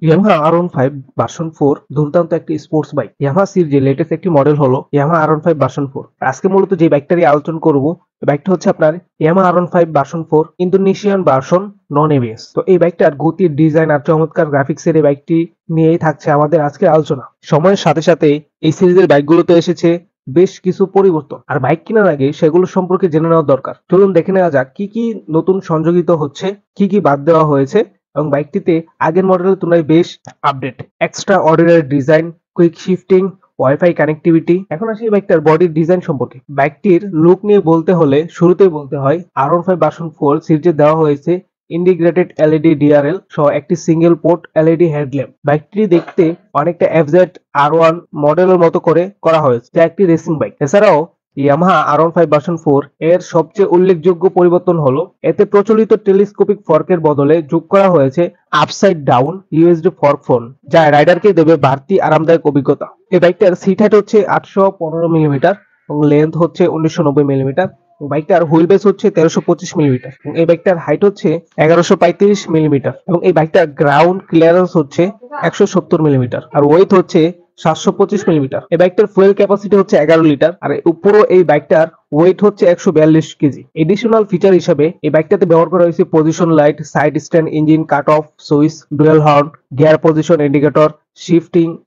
Yamaha R15 version 4 দুর্দান্ত একটি sports bike. Yamaha সিরিজের লেটেস্ট একটি মডেল হলো ইয়ামাহা R15 ভার্সন 4। আজকে মূলত যে বাইকটা নিয়ে আলোচনা করব, এই বাইকটা হচ্ছে আপনার Yamaha R15 version 4 Indonesian version non ABS. তো এই বাইকটার গতির ডিজাইন আর চমৎকার গ্রাফিক্সের এই বাইকটি নিয়েই থাকছে আমাদের আজকের আলোচনা। সময়ের সাথে সাথে এই সিরিজের বাইকগুলোতে এসেছে বেশ কিছু পরিবর্তন, আর বাইক কেনার আগে সেগুলো সম্পর্কে জেনে নেওয়া দরকার। চলুন দেখে নেওয়া যাক কি কি নতুন সংযোজিত হচ্ছে, কি কি বাদ দেওয়া হয়েছে এবং বাইকটিতে আগের মডেলের তুলনায় বেশ update, extra ordinary design, quick shifting, wifi connectivity. এখন আসি এই বাইকটার বডির ডিজাইন সম্পর্কে। বাইকটির লুক নিয়ে বলতে হলে শুরুতেই বলতে হয় R15 ভার্সন 4 সিরিজে দেওয়া হয়েছে ইন্টিগ্রেটেড এলইডি ডিআরএল সহ একটি সিঙ্গেল পোর্ট এলইডি হেডল্যাম্প। বাইকটি দেখতে অনেকটা এফজেড R1 মডেলের মতো করে করা হয়েছে, যা একটি রেসিং বাইক। এছাড়াও ইয়ামাহা R15 ভার্সন 4 এর সবচেয়ে উল্লেখযোগ্য পরিবর্তন হলো এতে প্রচলিত টেলিস্কোপিক ফর্কের বদলে যোগ করা হয়েছে upside down USD fork phone, যা রাইডারকে দেবে বাড়তি আরামদায়ক অভিজ্ঞতা। এই বাইকটার সিট হাইট হচ্ছে 815 মিলিমিটার এবং লেন্থ হচ্ছে 1990 মিলিমিটার। বাইকটার হুইল বেস হচ্ছে 1325 মিলিমিটার এবং এই বাইকটার হাইট হচ্ছে 1135 মিলিমিটার এবং এই বাইকটার গ্রাউন্ড ক্লিয়ারেন্স হচ্ছে 170 মিলিমিটার আর ওয়েট হচ্ছে 725 মিলিমিটার। এই বাইকটার ফুয়েল ক্যাপাসিটি হচ্ছে 11 লিটার আর উপরও এই বাইকটার ওয়েট হচ্ছে 142 কেজি। এডিশনাল ফিচার হিসেবে এই বাইকটাতে ব্যবহার করা হয়েছে position light, side stand, engine cut off switch, dual horn, gear position indicator,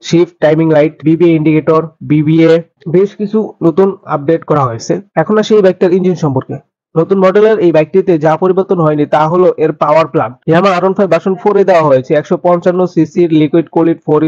shift timing light, BBA indicator, BBA, বেশ কিছু নতুন আপডেট করা হয়েছে। এখন আসি এই বাইকটার ইঞ্জিন সম্পর্কে। নতুন মডেলের এই বাইকটিতে যা পরিবর্তন হয়নি তা হলো এর পাওয়ার প্লাগ। ইয়ামাহা R15 ভার্সন 4 এ দেওয়া হয়েছে 155 সিসির লিকুইড কুলিড 4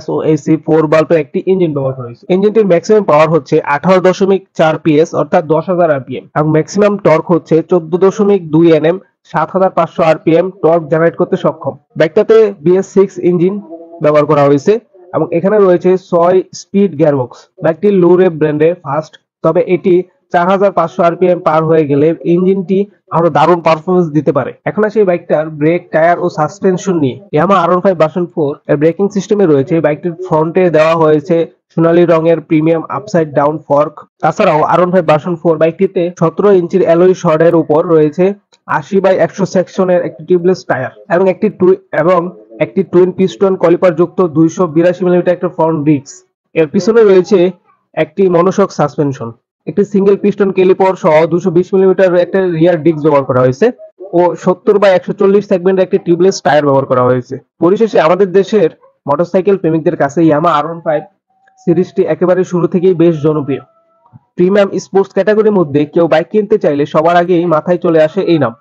SOAC 4 বাল্বের একটি ইঞ্জিন ব্যবহার করা হয়েছে। ইঞ্জিনটির ম্যাক্সিমাম পাওয়ার হচ্ছে 18.4 PS অর্থাৎ 10,000 rpm এবং ম্যাক্সিমাম টর্ক হচ্ছে 14.2 Nm 7,500 rpm টর্ক জেনারেট করতে সক্ষম। বাইকটাতে BS6 ইঞ্জিন ব্যবহার করা হয়েছে এবং এখানে রয়েছে 6 স্পিড গিয়ারবক্স। বাইকটি লো রেভ ব্র্যান্ডে ফাস্ট, তবে এটি 4,500 rpm পার হয়ে গেলে ইঞ্জিনটি আরো দারুণ পারফরমেন্স দিতে পারে। এখন আসি এই বাইকটার ব্রেক, টায়ার ও সাসপেনশন নিয়ে। ইয়ামাহা R15 ভার্সন 4 এর ব্রেকিং সিস্টেমে রয়েছে বাইকটির ফ্রন্টে দেওয়া হয়েছে সোনালী রঙের প্রিমিয়াম আপসাইড ডাউন ফর্ক। তাছাড়াও R15 ভার্সন 4 বাইকটিতে 17 ইঞ্চির অ্যালয় শডের উপর রয়েছে 80/100 সেকশনের একটি টিউবলেস টায়ার এবং একটি টুইন পিস্টন কলিপার যুক্ত 282 মিলিমিটার একটা ফ্রন্ট ডিস্ক। এর পিছনে রয়েছে একটি মনোশক সাসপেনশন, একটি সিঙ্গেল পিস্টন ক্যালিপার সহ 220 মিলিমিটার একটা রিয়ার ডিস্ক ব্যবহার করা হয়েছে ও 70/140 সেগমেন্টের একটি টিউবলেস টায়ার ব্যবহার করা হয়েছে। পরিশেষে আমাদের দেশের মোটরসাইকেল প্রেমিকদের কাছে ইয়ামাহা R15 সিরিজটি একেবারে শুরু থেকেই বেশ জনপ্রিয়। প্রিমিয়াম স্পোর্টস ক্যাটাগরির মধ্যে কেউ বাইক কিনতে চাইলে সবার আগেই মাথায় চলে আসে এই নাম।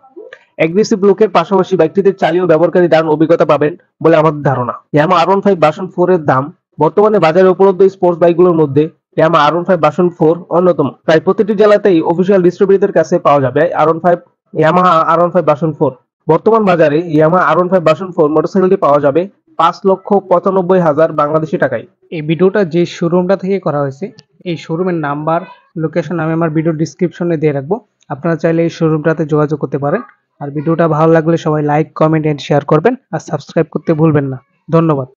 অ্যাগ্রেসিভ লুকের পাশাপাশি বাইকটিতে চালিয়েও ব্যবহারকারী দারুণ অভিজ্ঞতা পাবেন বলে আমাদের ধারণা। ইয়ামাহা R15 ভার্সন 4 এর দাম বর্তমানে বাজারে উপলব্ধ স্পোর্টস বাইকগুলোর মধ্যে ইয়ামাহা R15 ভার্সন 4 অন্যতম। প্রায় প্রতিটি জেলাতেই অফিসিয়াল ডিস্ট্রিবিউটরদের কাছে পাওয়া যাবে ইয়ামাহা R15 ভার্সন 4। বর্তমান বাজারে ইয়ামাহা R15 ভার্সন 4 মোটরসাইকেলটি পাওয়া যাবে 5,95,000 বাংলাদেশি টাকায়। এই ভিডিওটা যে শোরুমটা থেকে করা হয়েছে এই শোরুমের নাম্বার, লোকেশন আমি আমার ভিডিও ডিসক্রিপশনে দিয়ে রাখবো। আপনারা চাইলে এই শোরুমটাতে যোগাযোগ করতে পারেন। আর ভিডিওটা ভালো লাগলে সবাই লাইক, কমেন্ট এন্ড শেয়ার করবেন আর সাবস্ক্রাইব করতে ভুলবেন না। ধন্যবাদ।